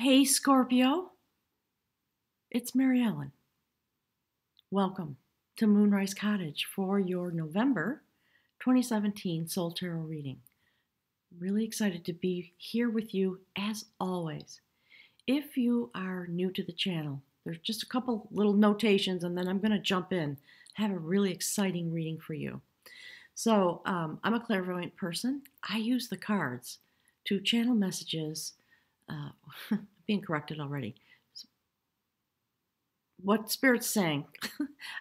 Hey Scorpio, it's Mary Ellen. Welcome to Moonrise Cottage for your November 2017 Soul Tarot reading. Really excited to be here with you as always. If you are new to the channel, there's just a couple little notations and then I'm going to jump in. I have a really exciting reading for you. So I'm a clairvoyant person. I use the cards to channel messages. Being corrected already. What Spirit's saying.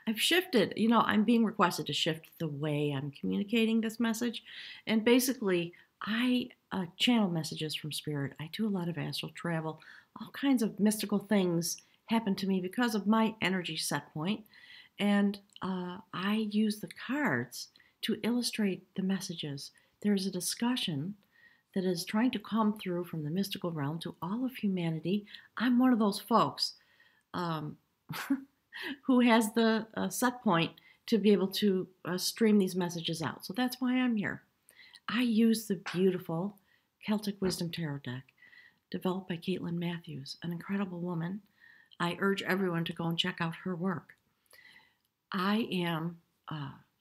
I've shifted, I'm being requested to shift the way I'm communicating this message. And basically, I channel messages from Spirit. I do a lot of astral travel. All kinds of mystical things happen to me because of my energy set point. And I use the cards to illustrate the messages. There's a discussion that is trying to come through from the mystical realm to all of humanity. I'm one of those folks. Who has the set point to be able to stream these messages out. So that's why I'm here. I use the beautiful Celtic Wisdom Tarot deck developed by Caitlin Matthews, an incredible woman. I urge everyone to go and check out her work. I am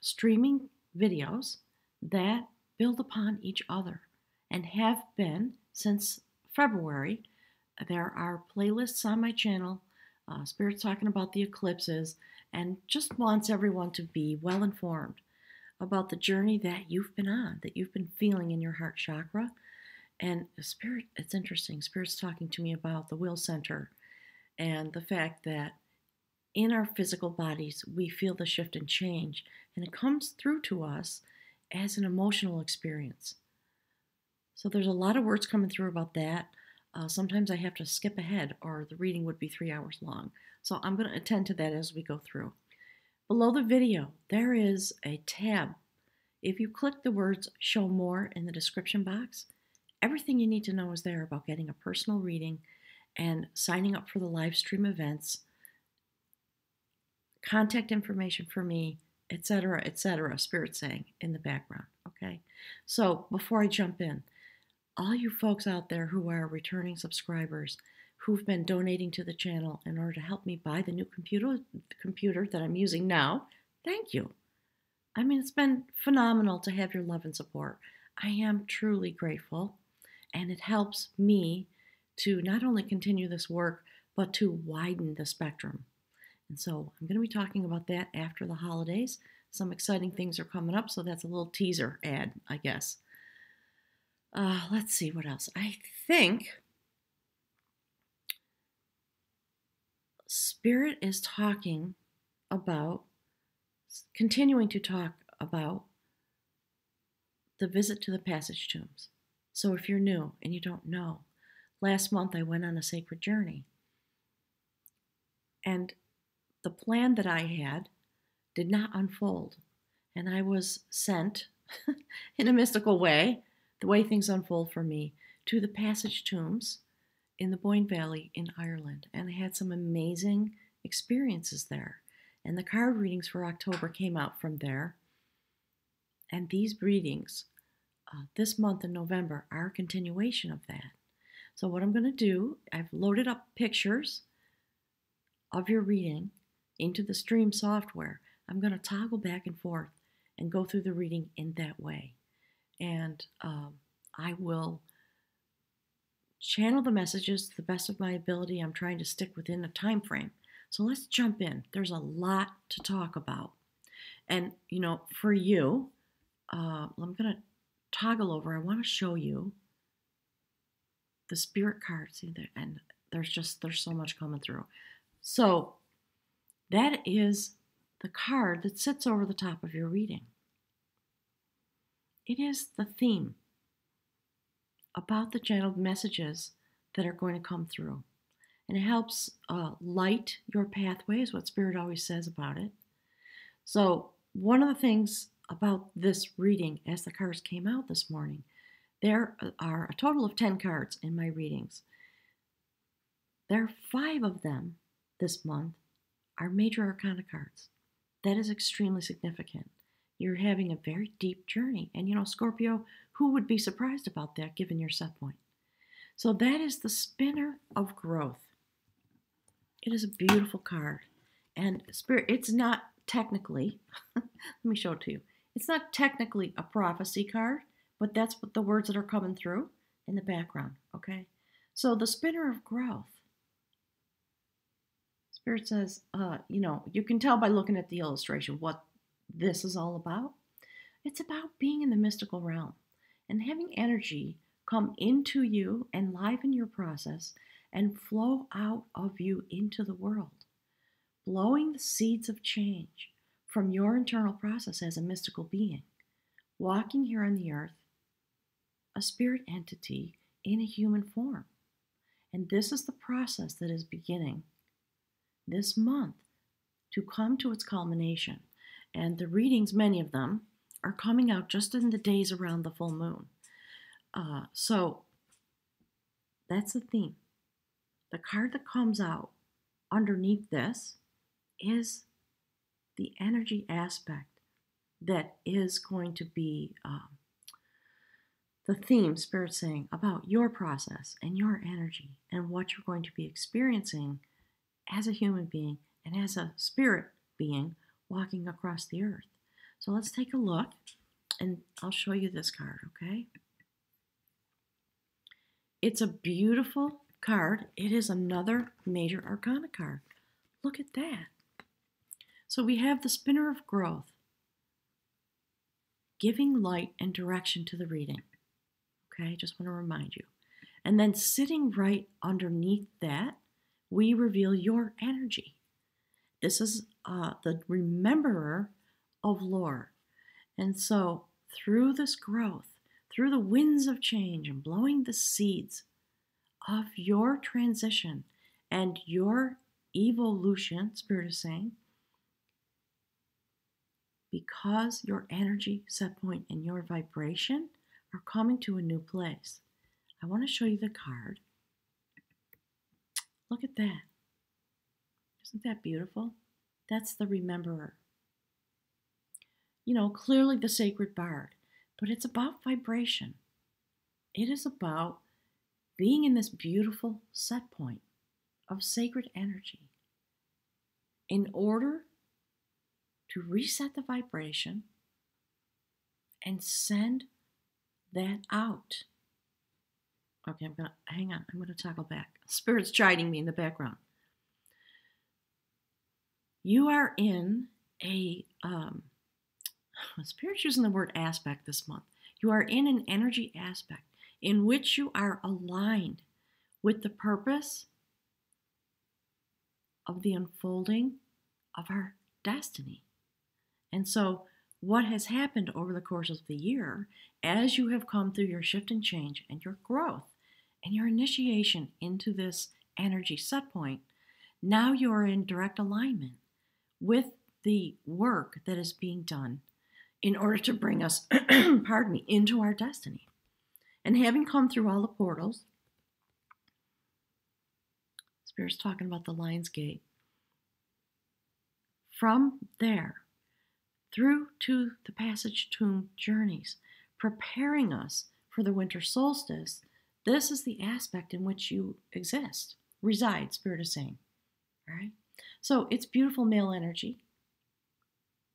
streaming videos that build upon each other and have been since February. There are playlists on my channel. Spirit's talking about the eclipses and just wants everyone to be well informed about the journey that you've been on, that you've been feeling in your heart chakra. And Spirit, it's interesting. Spirit's talking to me about the will center and the fact that in our physical bodies, we feel the shift and change, and it comes through to us as an emotional experience. So there's a lot of words coming through about that. Sometimes I have to skip ahead or the reading would be 3 hours long. So I'm going to attend to that as we go through. Below the video, there is a tab. If you click the words show more in the description box, everything you need to know is there about getting a personal reading and signing up for the live stream events, contact information for me, etc., etc., Spirit's saying in the background. Okay? So before I jump in, all you folks out there who are returning subscribers, who've been donating to the channel in order to help me buy the new computer that I'm using now, thank you. I mean, it's been phenomenal to have your love and support. I am truly grateful, and it helps me to not only continue this work, but to widen the spectrum. And so I'm going to be talking about that after the holidays. Some exciting things are coming up, so that's a little teaser ad, I guess. Let's see what else. I think Spirit is talking about, continuing to talk about the visit to the passage tombs. So if you're new and you don't know, last month I went on a sacred journey. And the plan that I had did not unfold. And I was sent in a mystical way, the way things unfold for me, to the passage tombs in the Boyne Valley in Ireland. And I had some amazing experiences there. And the card readings for October came out from there. And these readings this month in November are a continuation of that. So what I'm going to do, I've loaded up pictures of your reading into the stream software. I'm going to toggle back and forth and go through the reading in that way. And I will channel the messages to the best of my ability. I'm trying to stick within a time frame. So let's jump in. There's a lot to talk about. And, for you, I'm going to toggle over. I want to show you the spirit cards. And there's so much coming through. So that is the card that sits over the top of your reading. It is the theme about the channeled messages that are going to come through. And it helps light your pathway, is what Spirit always says about it. So one of the things about this reading, as the cards came out this morning, there are a total of 10 cards in my readings. There are 5 of them this month are major arcana cards. That is extremely significant. You're having a very deep journey. And Scorpio, who would be surprised about that given your set point? So that is the Spinner of Growth. It is a beautiful card. And Spirit, it's not technically, let me show it to you. It's not technically a prophecy card, but that's what the words that are coming through in the background, okay? So the Spinner of Growth. Spirit says, you can tell by looking at the illustration what this is all about. It's about being in the mystical realm and having energy come into you and liven your process and flow out of you into the world, blowing the seeds of change from your internal process as a mystical being, walking here on the earth, a spirit entity in a human form. And this is the process that is beginning this month to come to its culmination. And the readings, many of them, are coming out just in the days around the full moon. So that's the theme. The card that comes out underneath this is the energy aspect that is going to be the theme, Spirit saying, about your process and your energy and what you're going to be experiencing as a human being and as a spirit being walking across the earth. So let's take a look, and I'll show you this card, okay? It's a beautiful card. It is another major arcana card. Look at that. So we have the Spinner of Growth, giving light and direction to the reading. Okay, just want to remind you. And then sitting right underneath that, we reveal your energy. This is the rememberer of lore. And so through this growth, through the winds of change and blowing the seeds of your transition and your evolution, Spirit is saying, because your energy set point and your vibration are coming to a new place. I want to show you the card. Look at that. Isn't that beautiful? That's the rememberer. Clearly the sacred bard, but it's about vibration. It is about being in this beautiful set point of sacred energy in order to reset the vibration and send that out. Okay, hang on. I'm going to toggle back. Spirit's chiding me in the background. You are in a, Spirit's using the word aspect this month. You are in an energy aspect in which you are aligned with the purpose of the unfolding of our destiny. And so what has happened over the course of the year, as you have come through your shift and change and your growth and your initiation into this energy set point, now you are in direct alignment with the work that is being done in order to bring us, into our destiny. And having come through all the portals, Spirit's talking about the Lion's Gate, from there, through to the Passage Tomb journeys, preparing us for the winter solstice, this is the aspect in which you reside, Spirit is saying. All right? So it's beautiful male energy,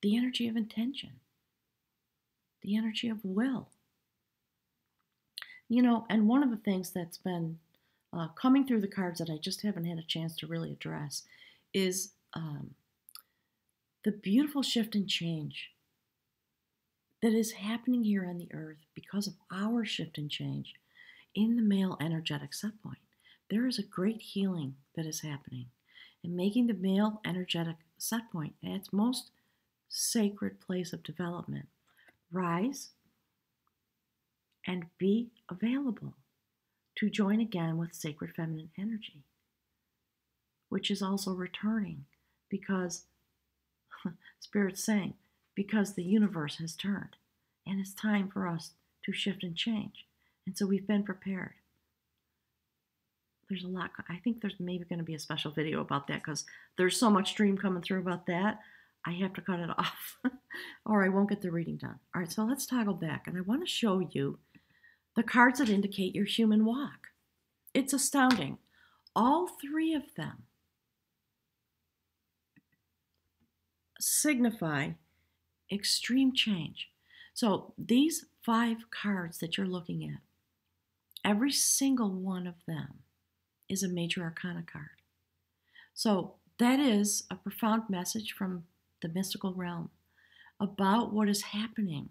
the energy of intention, the energy of will. And one of the things that's been coming through the cards that I just haven't had a chance to really address is the beautiful shift and change that is happening here on the earth because of our shift and change in the male energetic set point. There is a great healing that is happening and making the male energetic set point at its most sacred place of development rise and be available to join again with sacred feminine energy, which is also returning because Spirit's saying, because the universe has turned and it's time for us to shift and change. And so we've been prepared. There's a lot. I think there's maybe going to be a special video about that because there's so much stream coming through about that. I have to cut it off or I won't get the reading done. All right, so let's toggle back. And I want to show you the cards that indicate your human walk. It's astounding. All three of them signify extreme change. So these 5 cards that you're looking at, every single one of them is a major arcana card. So that is a profound message from the mystical realm about what is happening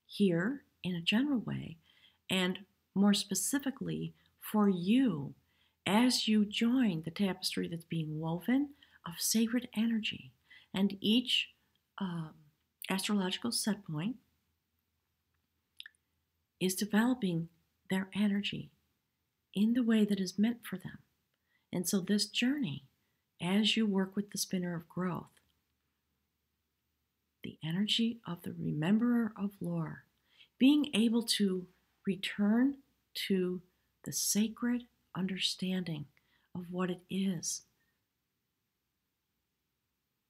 here in a general way, and more specifically for you as you join the tapestry that's being woven of sacred energy. And each astrological set point is developing their energy in the way that is meant for them. And so this journey, as you work with the spinner of growth, the energy of the rememberer of lore, being able to return to the sacred understanding of what it is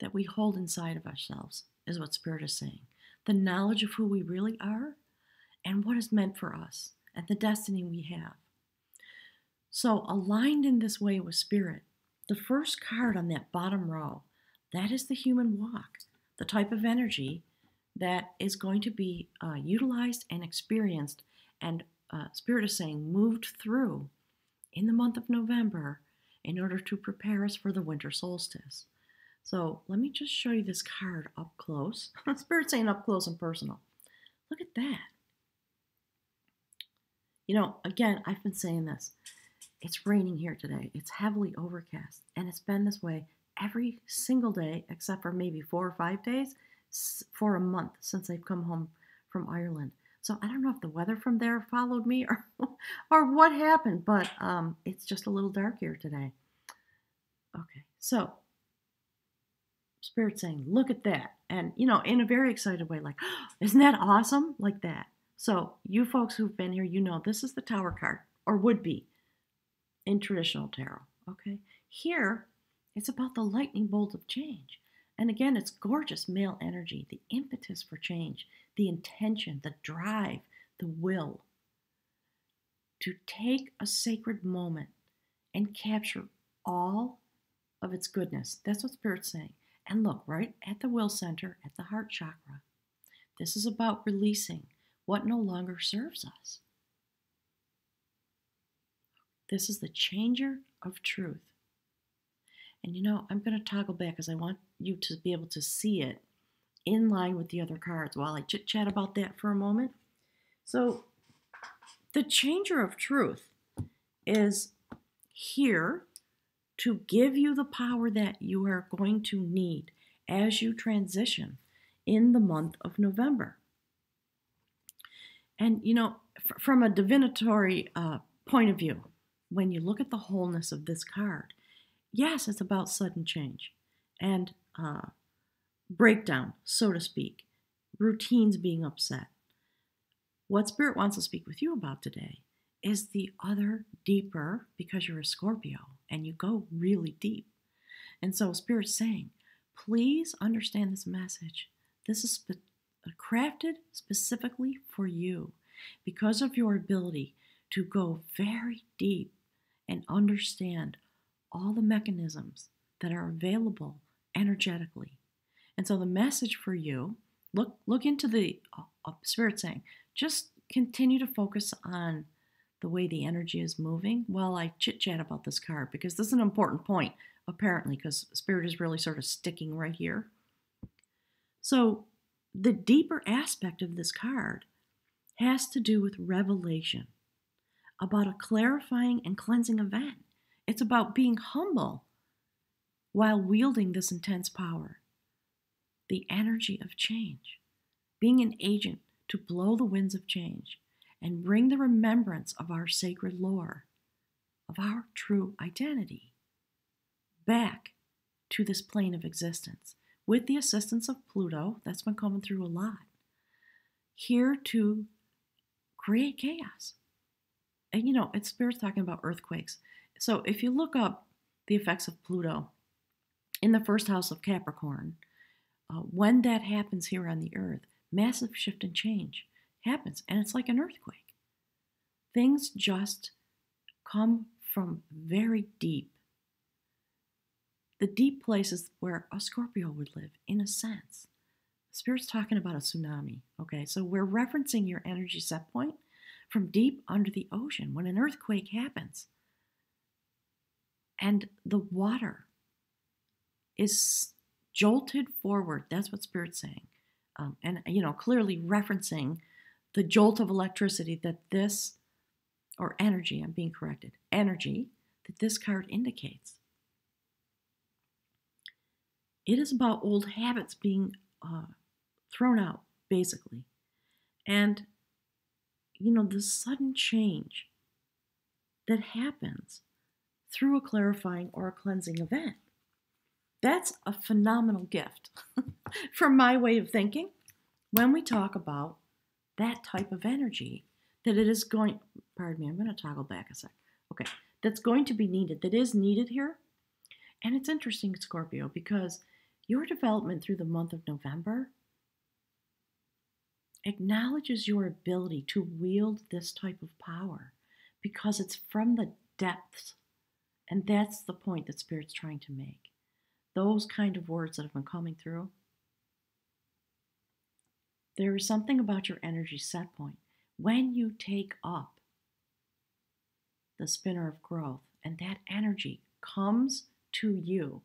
that we hold inside of ourselves is what Spirit is saying. The knowledge of who we really are and what is meant for us and the destiny we have. So aligned in this way with Spirit, the first card on that bottom row, that is the human walk, the type of energy that is going to be utilized and experienced, and Spirit is saying moved through in the month of November in order to prepare us for the winter solstice. So let me just show you this card up close. Spirit's saying up close and personal. Look at that. You know, again, I've been saying this. It's raining here today. It's heavily overcast, and it's been this way every single day except for maybe 4 or 5 days for a month since I've come home from Ireland. So I don't know if the weather from there followed me or what happened, but it's just a little dark here today. Okay, so Spirit saying, look at that. And, you know, in a very excited way, like, oh, isn't that awesome? Like that. So you folks who've been here, you know this is the Tower card, or would be, in traditional tarot. Okay, here it's about the lightning bolt of change. And again, it's gorgeous male energy, the impetus for change, the intention, the drive, the will to take a sacred moment and capture all of its goodness. That's what Spirit's saying. And look, right at the will center, at the heart chakra, this is about releasing what no longer serves us. This is the changer of truth. And you know, I'm going to toggle back because I want you to be able to see it in line with the other cards while I chit-chat about that for a moment. So the changer of truth is here to give you the power that you are going to need as you transition in the month of November. And you know, from a divinatory point of view, when you look at the wholeness of this card, yes, it's about sudden change and breakdown, so to speak, routines being upset. What Spirit wants to speak with you about today is the other deeper, because you're a Scorpio and you go really deep. And so Spirit's saying, please understand this message. This is crafted specifically for you because of your ability to go very deep and understand all the mechanisms that are available energetically. And so the message for you, look into the Spirit saying, just continue to focus on the way the energy is moving while I chit-chat about this card, because this is an important point, apparently, because Spirit is really sort of sticking right here. So the deeper aspect of this card has to do with revelation, about a clarifying and cleansing event. It's about being humble while wielding this intense power, the energy of change, being an agent to blow the winds of change and bring the remembrance of our sacred lore, of our true identity, back to this plane of existence with the assistance of Pluto. That's been coming through a lot, here to create chaos. And you know, it's Spirit's talking about earthquakes. So if you look up the effects of Pluto in the first house of Capricorn, when that happens here on the earth, massive shift and change happens, and it's like an earthquake. Things just come from very deep. The deep places where a Scorpio would live, in a sense. Spirit's talking about a tsunami, okay? So we're referencing your energy set point from deep under the ocean when an earthquake happens. And the water is jolted forward. That's what Spirit's saying. And, clearly referencing the jolt of electricity that this, or energy, I'm being corrected, energy that this card indicates. It is about old habits being thrown out, basically. And, the sudden change that happens through a clarifying or a cleansing event. That's a phenomenal gift from my way of thinking when we talk about that type of energy that it is going, pardon me, I'm going to toggle back a sec. Okay, that's going to be needed, that is needed here. And it's interesting, Scorpio, because your development through the month of November acknowledges your ability to wield this type of power because it's from the depths. And that's the point that Spirit's trying to make. Those kind of words that have been coming through. There is something about your energy set point. When you take up the spinner of growth and that energy comes to you,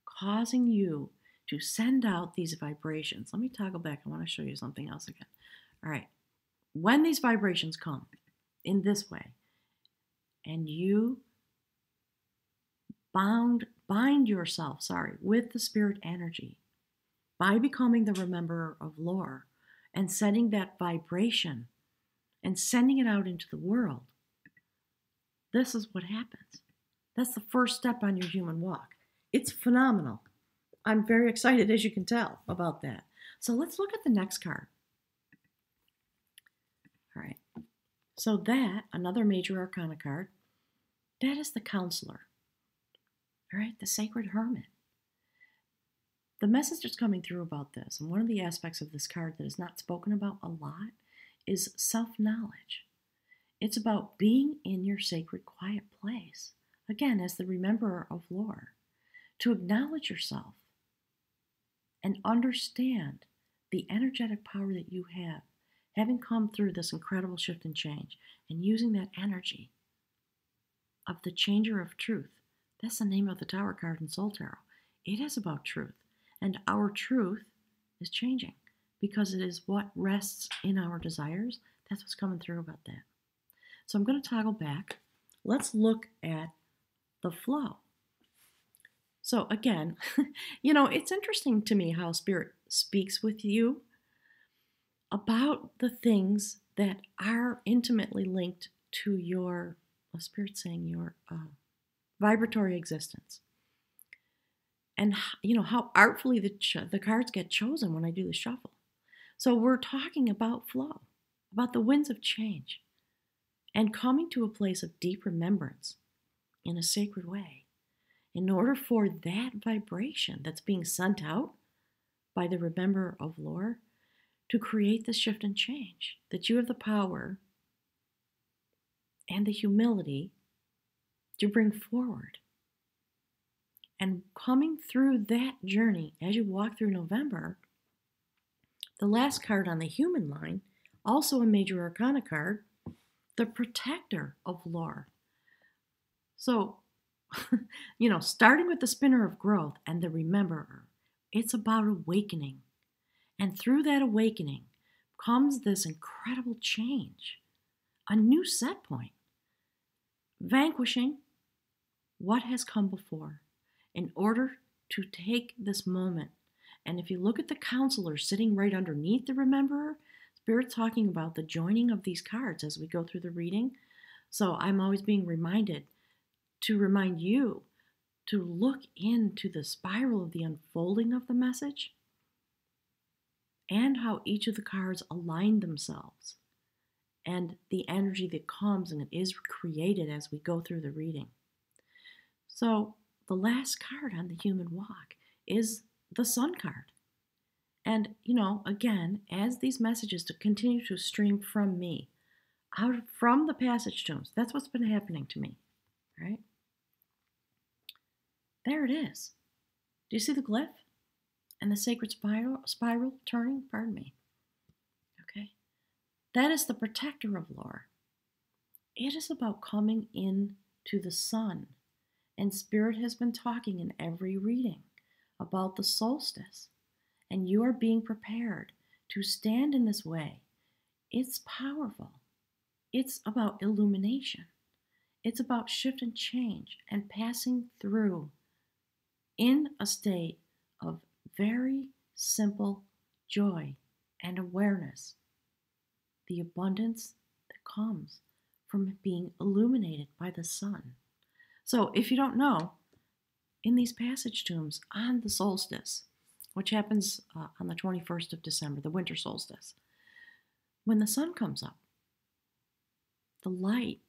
causing you to send out these vibrations. Let me toggle back. I want to show you something else again. All right. When these vibrations come in this way, and you bind yourself, with the spirit energy by becoming the rememberer of lore and setting that vibration and sending it out into the world, this is what happens. That's the first step on your human walk. It's phenomenal. I'm very excited, as you can tell, about that. So let's look at the next card. All right. So that, another major arcana card, that is the counselor. All right, the sacred hermit. The message that's coming through about this, and one of the aspects of this card that is not spoken about a lot, is self-knowledge. It's about being in your sacred quiet place. Again, as the rememberer of lore, to acknowledge yourself and understand the energetic power that you have, having come through this incredible shift and change, and using that energy of the changer of truth. That's the name of the Tower card in Soul Tarot. It is about truth, and our truth is changing because it is what rests in our desires. That's what's coming through about that. So I'm going to toggle back. Let's look at the flow. So again, it's interesting to me how Spirit speaks with you about the things that are intimately linked to your, Spirit saying, your vibratory existence. And, how artfully the cards get chosen when I do the shuffle. So we're talking about flow, about the winds of change, and coming to a place of deep remembrance in a sacred way. In order for that vibration that's being sent out by the rememberer of lore to create the shift and change, that you have the power and the humility to bring forward. And coming through that journey, as you walk through November, the last card on the human line, also a major arcana card, the protector of lore. So, starting with the spinner of growth and the rememberer, it's about awakening. And through that awakening comes this incredible change, a new set point, vanquishing what has come before in order to take this moment. And if you look at the counselor sitting right underneath the rememberer, Spirit's talking about the joining of these cards as we go through the reading. So I'm always being reminded to remind you to look into the spiral of the unfolding of the message and how each of the cards align themselves and the energy that comes and it is created as we go through the reading. So the last card on the human walk is the Sun card. And, again, as these messages to continue to stream from me, out from the passage tombs, that's what's been happening to me. right? There it is. Do you see the glyph? And the sacred spiral turning? Pardon me. Okay? That is the protector of lore. It is about coming in to the sun. And Spirit has been talking in every reading about the solstice. And you are being prepared to stand in this way. It's powerful. It's about illumination. It's about shift and change and passing through in a state of very simple joy and awareness. The abundance that comes from being illuminated by the sun. So if you don't know, in these passage tombs on the solstice, which happens on the 21st of December, the winter solstice, when the sun comes up, the light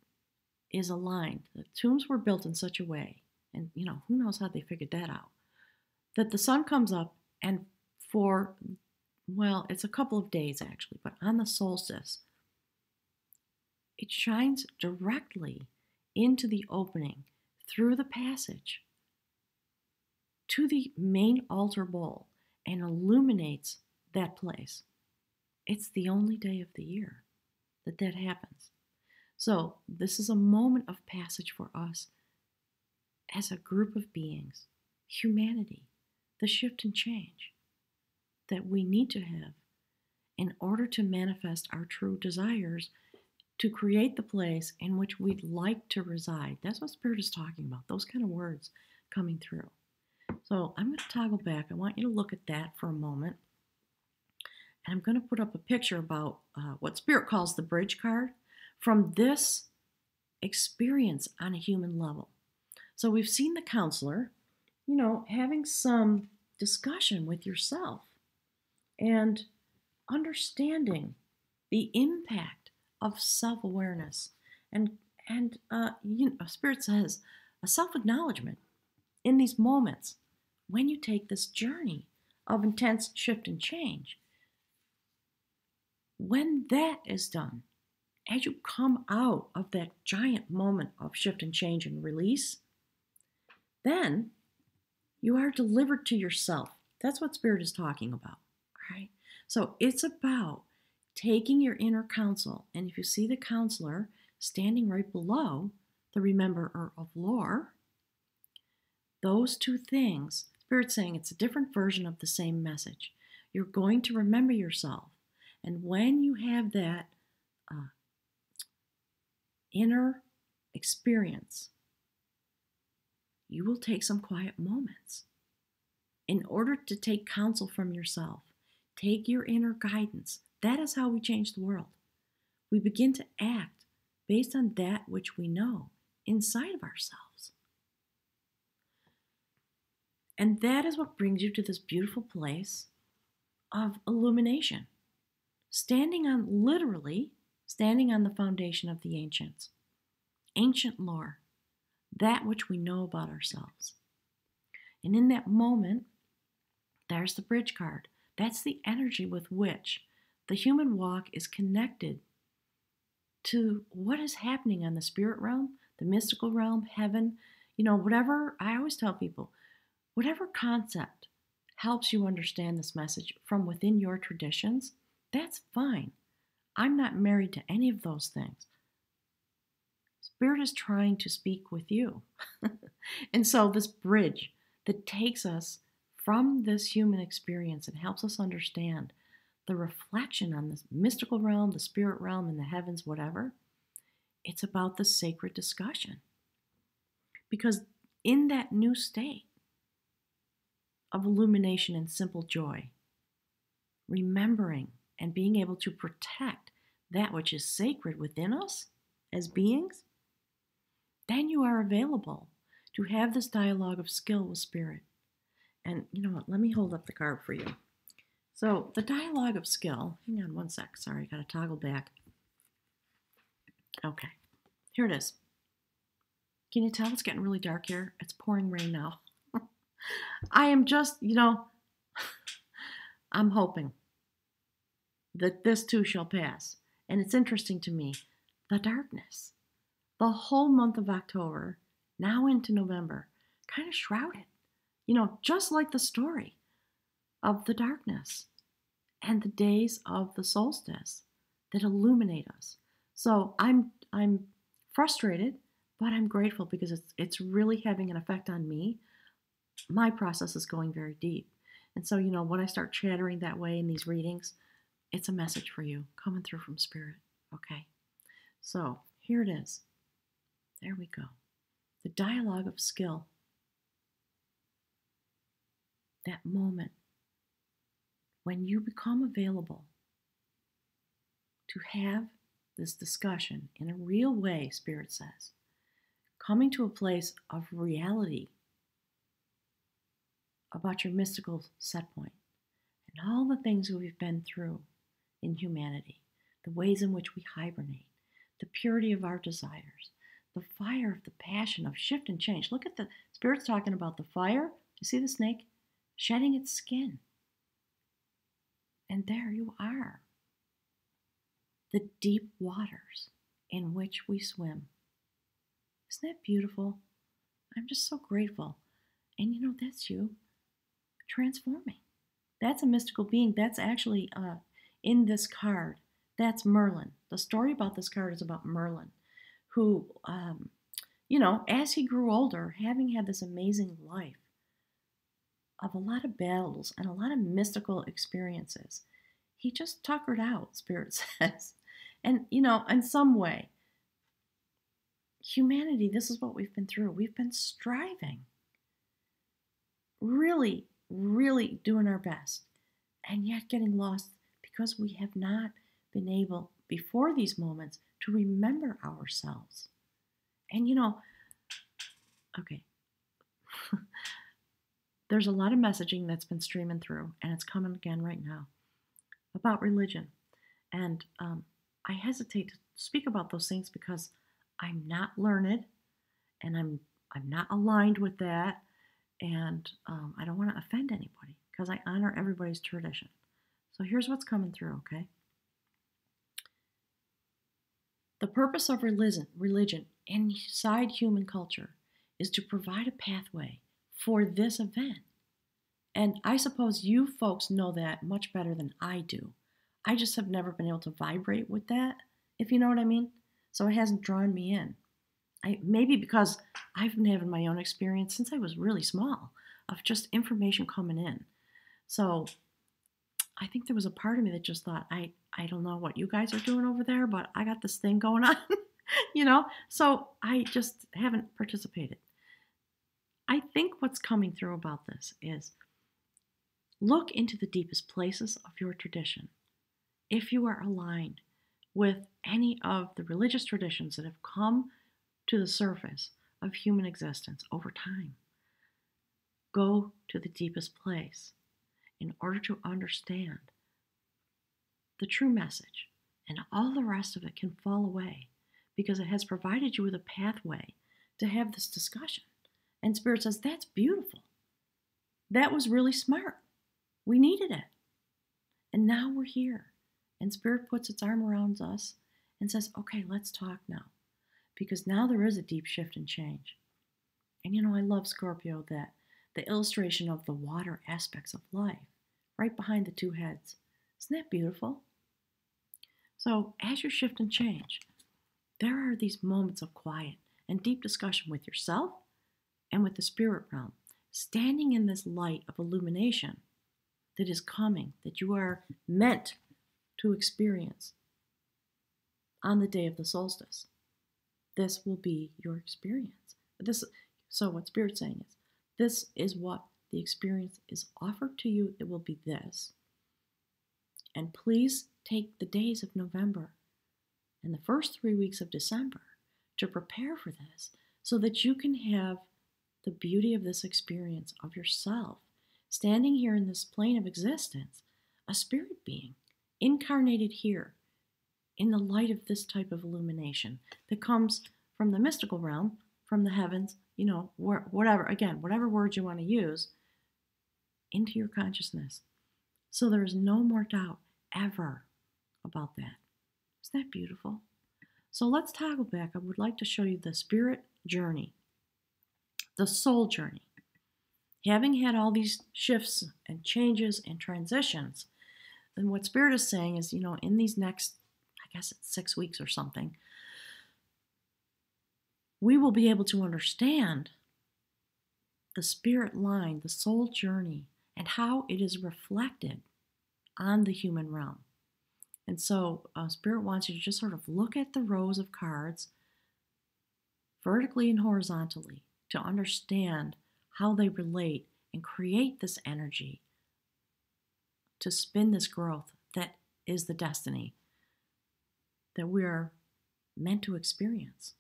is aligned. The tombs were built in such a way, and who knows how they figured that out, that the sun comes up and for, well, it's a couple of days actually, but on the solstice, it shines directly into the opening through the passage to the main altar bowl and illuminates that place. It's the only day of the year that happens. So this is a moment of passage for us as a group of beings, humanity, the shift and change that we need to have in order to manifest our true desires to create the place in which we'd like to reside. That's what Spirit is talking about, those kind of words coming through. So I'm going to toggle back. I want you to look at that for a moment. And I'm going to put up a picture about what Spirit calls the bridge card from this experience on a human level. So we've seen the counselor, having some discussion with yourself and understanding the impact of self-awareness. And Spirit says a self-acknowledgement in these moments when you take this journey of intense shift and change. When that is done, as you come out of that giant moment of shift and change and release, then you are delivered to yourself. That's what Spirit is talking about, right? So it's about taking your inner counsel, and if you see the counselor standing right below the rememberer of lore, those two things, Spirit's saying it's a different version of the same message. You're going to remember yourself. And when you have that inner experience, you will take some quiet moments in order to take counsel from yourself. Take your inner guidance. That is how we change the world. We begin to act based on that which we know inside of ourselves. And that is what brings you to this beautiful place of illumination. Standing on the foundation of the ancients. Ancient lore. That which we know about ourselves. And in that moment, there's the bridge card. That's the energy with which the human walk is connected to what is happening on the spirit realm, the mystical realm, heaven, whatever. I always tell people, whatever concept helps you understand this message from within your traditions, that's fine. I'm not married to any of those things. Spirit is trying to speak with you. And so this bridge that takes us from this human experience and helps us understand the reflection on this mystical realm, the spirit realm, and the heavens, whatever, it's about the sacred discussion. Because in that new state of illumination and simple joy, remembering and being able to protect that which is sacred within us as beings, then you are available to have this dialogue of skill with Spirit. And you know what? Let me hold up the card for you. So the dialogue of skill, hang on one sec. Sorry, I got to toggle back. Okay, here it is. Can you tell it's getting really dark here? It's pouring rain now. I am just, I'm hoping that this too shall pass. And it's interesting to me, the darkness. The whole month of October now into November, kind of shrouded, you know, just like the story of the darkness and the days of the solstice that illuminate us. So I'm frustrated, but I'm grateful because it's really having an effect on me. My process is going very deep. And so, you know, when I start chattering that way in these readings, it's a message for you coming through from Spirit. Okay. So here it is. There we go. The dialogue of skill. That moment when you become available to have this discussion in a real way, Spirit says, coming to a place of reality about your mystical set point and all the things we've been through in humanity, the ways in which we hibernate, the purity of our desires, the fire of the passion of shift and change. Look at the Spirit's talking about the fire. You see the snake shedding its skin. And there you are. The deep waters in which we swim. Isn't that beautiful? I'm just so grateful. And you know, that's you transforming. That's a mystical being. That's actually in this card. That's Merlin. The story about this card is about Merlin, who, you know, as he grew older, having had this amazing life of a lot of battles and a lot of mystical experiences, he just tuckered out, Spirit says. And, you know, in some way, humanity, this is what we've been through. We've been striving, really, really doing our best, and yet getting lost because we have not been able, before these moments, to remember ourselves. And, you know, okay, there's a lot of messaging that's been streaming through, and it's coming again right now, about religion. And I hesitate to speak about those things because I'm not learned, and I'm not aligned with that, and I don't want to offend anybody because I honor everybody's tradition. So here's what's coming through, okay? The purpose of religion inside human culture is to provide a pathway for this event. And I suppose you folks know that much better than I do. I just have never been able to vibrate with that, if you know what I mean. So it hasn't drawn me in. Maybe because I've been having my own experience since I was really small of just information coming in. So I think there was a part of me that just thought, I don't know what you guys are doing over there, but I got this thing going on, you know? So I just haven't participated. I think what's coming through about this is look into the deepest places of your tradition. If you are aligned with any of the religious traditions that have come to the surface of human existence over time, go to the deepest place in order to understand the true message, and all the rest of it can fall away because it has provided you with a pathway to have this discussion. And Spirit says, that's beautiful. That was really smart. We needed it. And now we're here. And Spirit puts its arm around us and says, okay, let's talk now. Because now there is a deep shift and change. And you know, I love Scorpio, that the illustration of the water aspects of life, right behind the two heads. Isn't that beautiful? So as you shift and change, there are these moments of quiet and deep discussion with yourself and with the spirit realm, standing in this light of illumination that is coming, that you are meant to experience on the day of the solstice. This will be your experience. So what Spirit's saying is, this is what the experience is offered to you. It will be this. And please take the days of November and the first 3 weeks of December to prepare for this so that you can have the beauty of this experience of yourself standing here in this plane of existence, a spirit being incarnated here in the light of this type of illumination that comes from the mystical realm, from the heavens, you know, whatever, again, whatever words you want to use, into your consciousness. So there is no more doubt ever about that. Isn't that beautiful? So let's toggle back. I would like to show you the spirit journey the soul journey. Having had all these shifts and changes and transitions, then what Spirit is saying is, in these next, I guess it's 6 weeks or something, we will be able to understand the spirit line, the soul journey, and how it is reflected on the human realm. And so Spirit wants you to just sort of look at the rows of cards vertically and horizontally to understand how they relate and create this energy to spin this growth that is the destiny that we are meant to experience.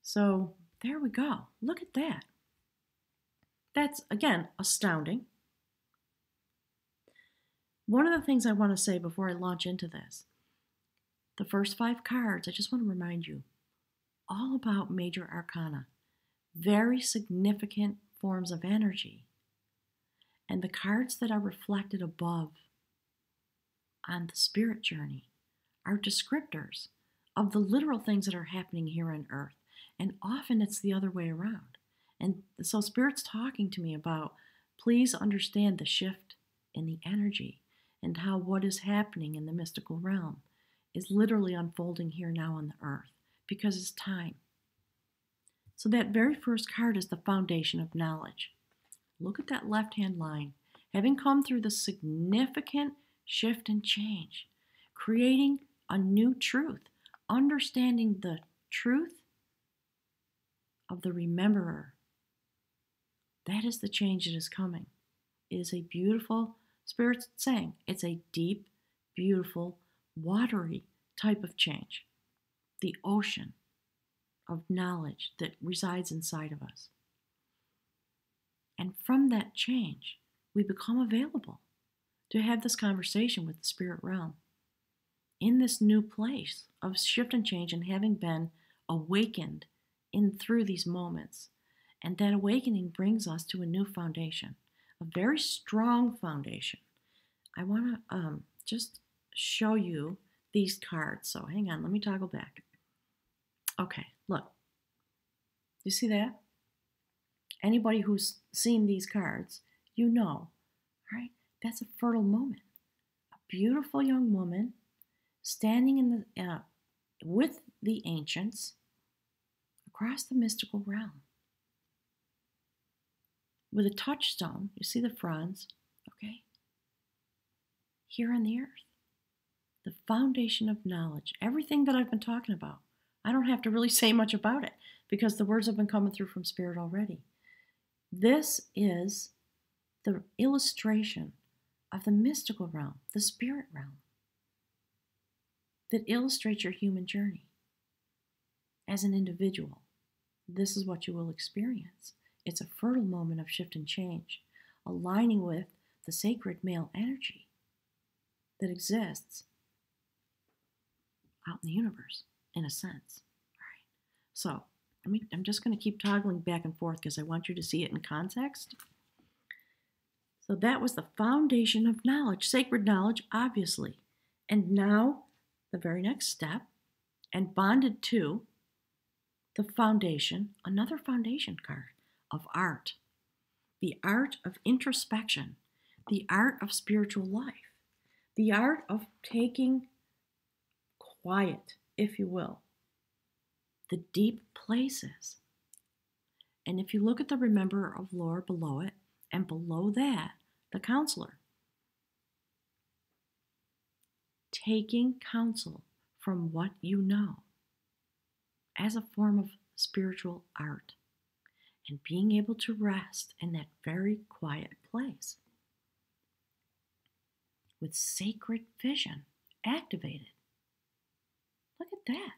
So there we go. Look at that. That's, again, astounding. One of the things I want to say before I launch into this, the first 5 cards, I just want to remind you, all about major arcana, very significant forms of energy. And the cards that are reflected above on the spirit journey are descriptors of the literal things that are happening here on earth. And often it's the other way around. And so Spirit's talking to me about, please understand the shift in the energy and how what is happening in the mystical realm is literally unfolding here now on the earth because it's time. So that very first card is the foundation of knowledge. Look at that left-hand line. Having come through the significant shift and change, creating a new truth, understanding the truth of the rememberer. That is the change that is coming. It is a beautiful, Spirit's saying, it's a deep, beautiful, watery type of change. The ocean of knowledge that resides inside of us. And from that change, we become available to have this conversation with the spirit realm in this new place of shift and change and having been awakened in through these moments. And that awakening brings us to a new foundation, a very strong foundation. I want to just show you these cards. So hang on, let me toggle back. Okay, look. You see that? Anybody who's seen these cards, you know, right? That's a fertile moment. A beautiful young woman standing in the with the ancients across the mystical realm. With a touchstone, you see the fronds, okay? Here on the earth. The foundation of knowledge. Everything that I've been talking about. I don't have to really say much about it because the words have been coming through from Spirit already. This is the illustration of the mystical realm, the spirit realm, that illustrates your human journey as an individual. This is what you will experience. It's a fertile moment of shift and change, aligning with the sacred male energy that exists out in the universe, in a sense. All right. So I'm just going to keep toggling back and forth because I want you to see it in context. So that was the foundation of knowledge, sacred knowledge, obviously. And now the very next step, and bonded to the foundation, another foundation card of art. The art of introspection, the art of spiritual life, the art of taking quiet, if you will, the deep places. And if you look at the Rememberer of Lore below it, and below that, the Counselor, taking counsel from what you know as a form of spiritual art and being able to rest in that very quiet place with sacred vision activated. Look at that.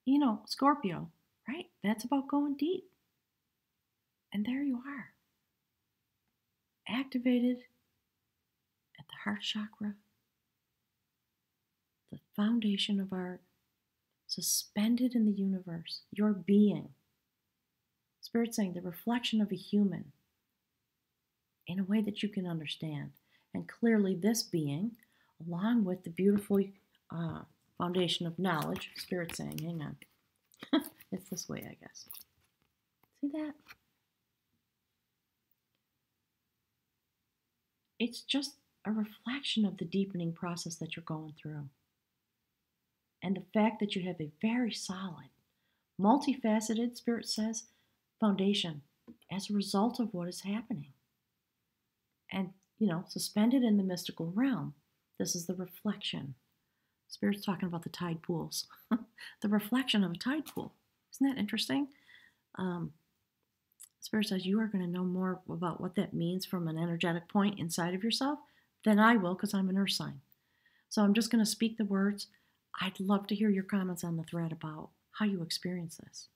You know, Scorpio, right? That's about going deep. And there you are. Activated at the heart chakra, the foundation of art, suspended in the universe, your being. Spirit saying the reflection of a human in a way that you can understand. And clearly this being, along with the beautiful foundation of knowledge, Spirit saying, hang on, it's this way, I guess. See that? It's just a reflection of the deepening process that you're going through. And the fact that you have a very solid, multifaceted, Spirit says, foundation as a result of what is happening. And, suspended in the mystical realm, this is the reflection. Spirit's talking about the tide pools. The reflection of a tide pool. Isn't that interesting? Spirit says you are going to know more about what that means from an energetic point inside of yourself than I will, because I'm an earth sign. So I'm just going to speak the words. I'd love to hear your comments on the thread about how you experience this.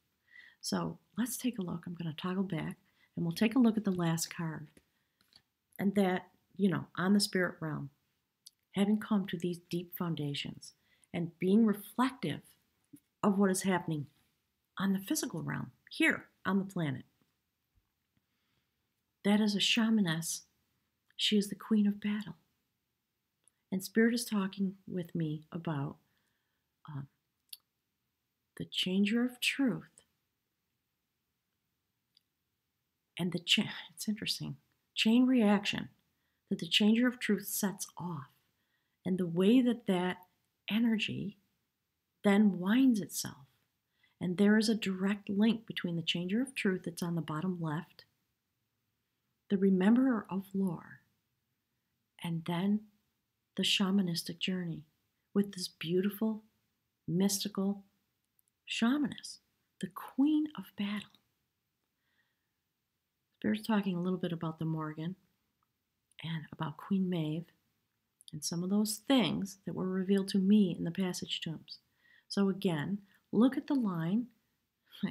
So let's take a look. I'm going to toggle back and we'll take a look at the last card. And that, on the spirit realm, having come to these deep foundations and being reflective of what is happening on the physical realm, here on the planet. That is a shamaness. She is the queen of battle. And Spirit is talking with me about the changer of truth. And it's interesting, chain reaction that the changer of truth sets off. And the way that that energy then winds itself. And there is a direct link between the changer of truth that's on the bottom left, the rememberer of lore, and then the shamanistic journey with this beautiful, mystical shamaness, the queen of battle. Spirit's talking a little bit about the Morgan and about Queen Maeve and some of those things that were revealed to me in the passage tombs. So again, look at the line.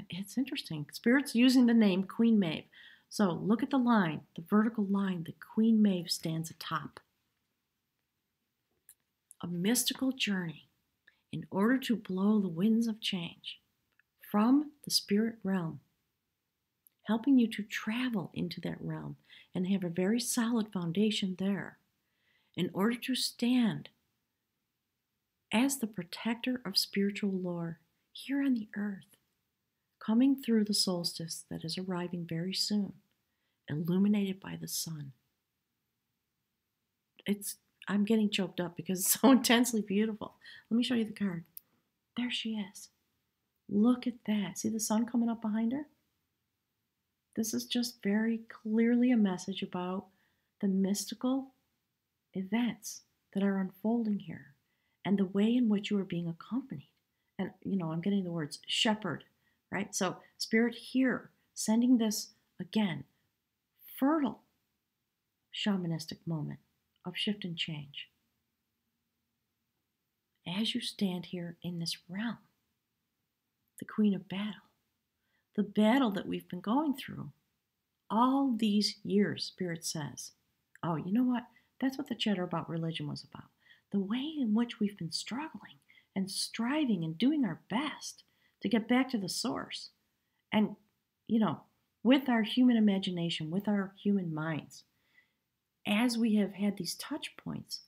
It's interesting. Spirit's using the name Queen Maeve. So look at the line, the vertical line that Queen Maeve stands atop. A mystical journey in order to blow the winds of change from the spirit realm, helping you to travel into that realm and have a very solid foundation there in order to stand as the protector of spiritual lore here on the earth, coming through the solstice that is arriving very soon, illuminated by the sun. I'm getting choked up because it's so intensely beautiful. Let me show you the card. There she is. Look at that. See the sun coming up behind her? This is just very clearly a message about the mystical events that are unfolding here and the way in which you are being accompanied. And, I'm getting the words shepherd, right? So Spirit here, sending this, again, fertile shamanistic moment of shift and change. As you stand here in this realm, the queen of battle, the battle that we've been going through all these years, Spirit says. Oh, you know what? That's what the chatter about religion was about. The way in which we've been struggling and striving and doing our best to get back to the source. And, with our human imagination, with our human minds, as we have had these touch points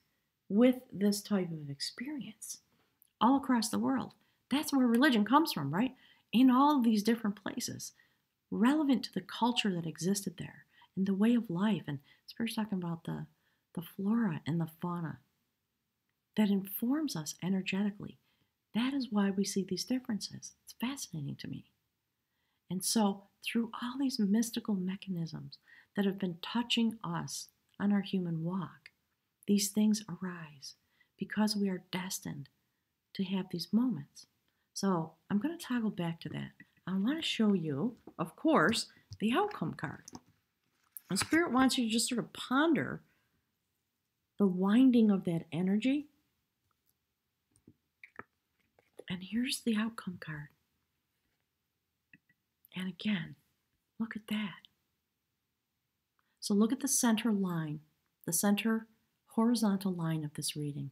with this type of experience all across the world. That's where religion comes from, right? In all of these different places, relevant to the culture that existed there and the way of life. And Spirit's talking about the flora and the fauna that informs us energetically. That is why we see these differences. It's fascinating to me. And so, through all these mystical mechanisms that have been touching us on our human walk, these things arise because we are destined to have these moments. So I'm going to toggle back to that. I want to show you, of course, the outcome card. And Spirit wants you to just sort of ponder the winding of that energy. And here's the outcome card. And again, look at that. So look at the center line, the center horizontal line of this reading.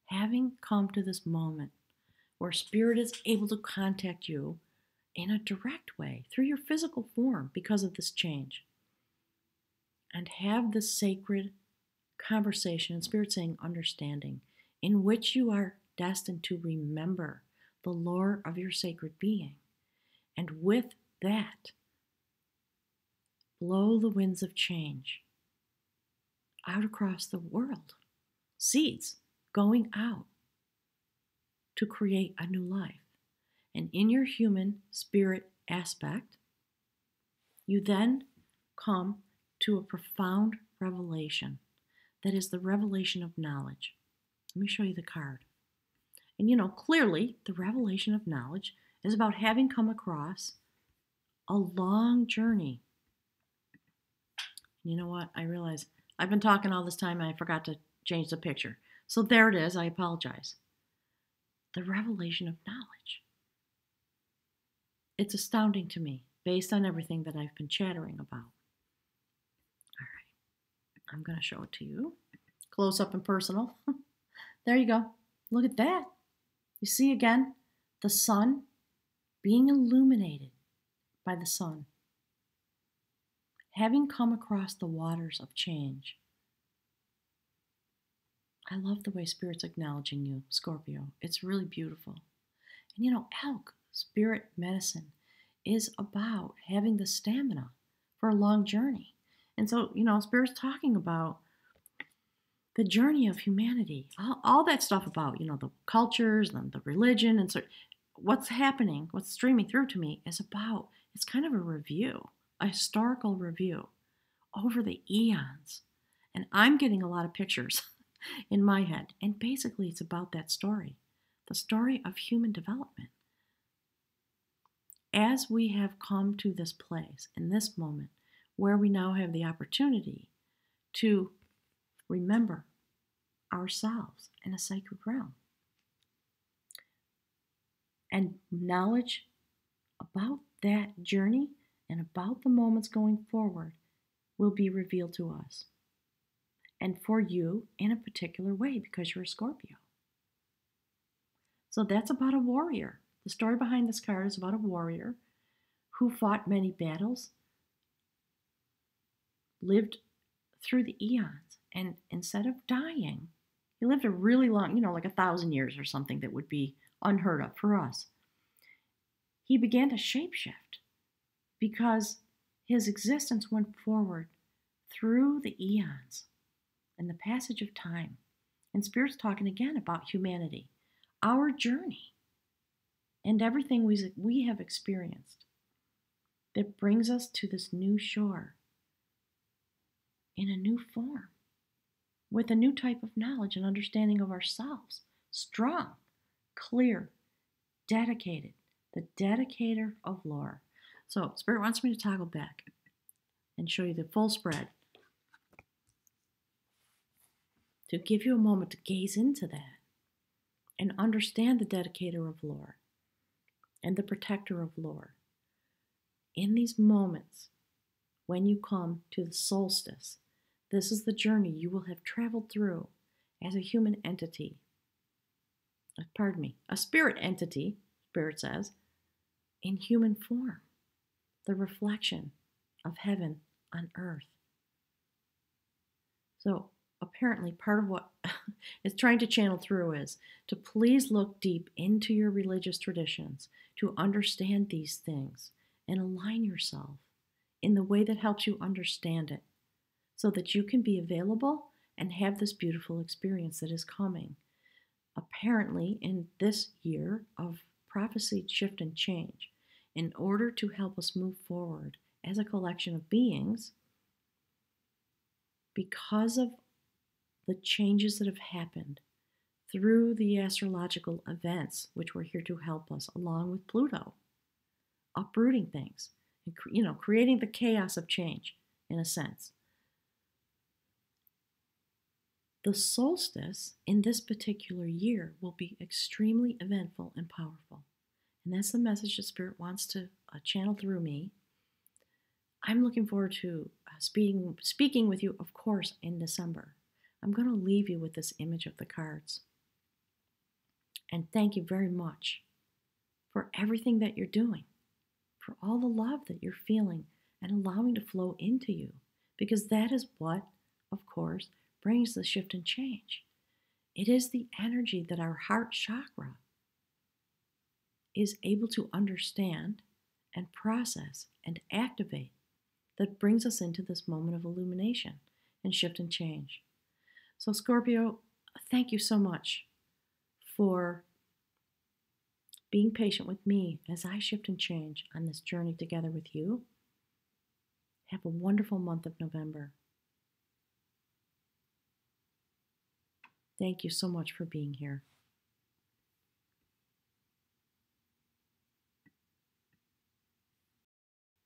Having come to this moment where Spirit is able to contact you in a direct way through your physical form because of this change, and have this sacred conversation, and Spirit saying understanding, in which you are destined to remember the lore of your sacred being And with that, blow the winds of change out across the world. Seeds going out to create a new life. And in your human spirit aspect, you then come to a profound revelation that is the revelation of knowledge. Let me show you the card. And clearly, the revelation of knowledge is about having come across a long journey. You know what? I realize I've been talking all this time and I forgot to change the picture. So there it is. I apologize. The revelation of knowledge. It's astounding to me based on everything that I've been chattering about. All right. I'm going to show it to you. Close up and personal. There you go. Look at that. You see again the sun being illuminated by the sun. Having come across the waters of change. I love the way Spirit's acknowledging you, Scorpio. It's really beautiful. And elk, spirit medicine, is about having the stamina for a long journey. And so, Spirit's talking about the journey of humanity, all that stuff about, the cultures and the religion. And so what's happening, what's streaming through to me is about, it's kind of a review, a historical review over the eons. And I'm getting a lot of pictures in my head. And basically it's about that story, the story of human development. As we have come to this place, in this moment, where we now have the opportunity to remember ourselves in a sacred realm. And knowledge about that journey and about the moments going forward will be revealed to us. And for you in a particular way, because you're a Scorpio. So that's about a warrior. The story behind this card is about a warrior who fought many battles, lived through the eons, and instead of dying, he lived a really long, like 1,000 years or something that would be unheard of for us. He began to shapeshift because his existence went forward through the eons and the passage of time. And Spirit's talking again about humanity, our journey, and everything we have experienced that brings us to this new shore in a new form, with a new type of knowledge and understanding of ourselves. Strong, clear, dedicated, the dedicator of lore. So Spirit wants me to toggle back and show you the full spread, to give you a moment to gaze into that and understand the dedicator of lore and the protector of lore. In these moments, when you come to the solstice, this is the journey you will have traveled through as a human entity. A spirit entity, Spirit says, in human form, the reflection of heaven on earth. So apparently part of what it's trying to channel through is to please look deep into your religious traditions to understand these things and align yourself in the way that helps you understand it, so that you can be available and have this beautiful experience that is coming. Apparently, in this year of prophecy, shift, and change, in order to help us move forward as a collection of beings, because of the changes that have happened through the astrological events, which were here to help us, along with Pluto, uprooting things, and creating the chaos of change, in a sense. The solstice in this particular year will be extremely eventful and powerful. And that's the message that Spirit wants to channel through me. I'm looking forward to speaking with you, of course, in December. I'm going to leave you with this image of the cards. And thank you very much for everything that you're doing, for all the love that you're feeling and allowing to flow into you, because that is what, of course, brings the shift and change. It is the energy that our heart chakra is able to understand and process and activate that brings us into this moment of illumination and shift and change. So, Scorpio, thank you so much for being patient with me as I shift and change on this journey together with you. Have a wonderful month of November. Thank you so much for being here.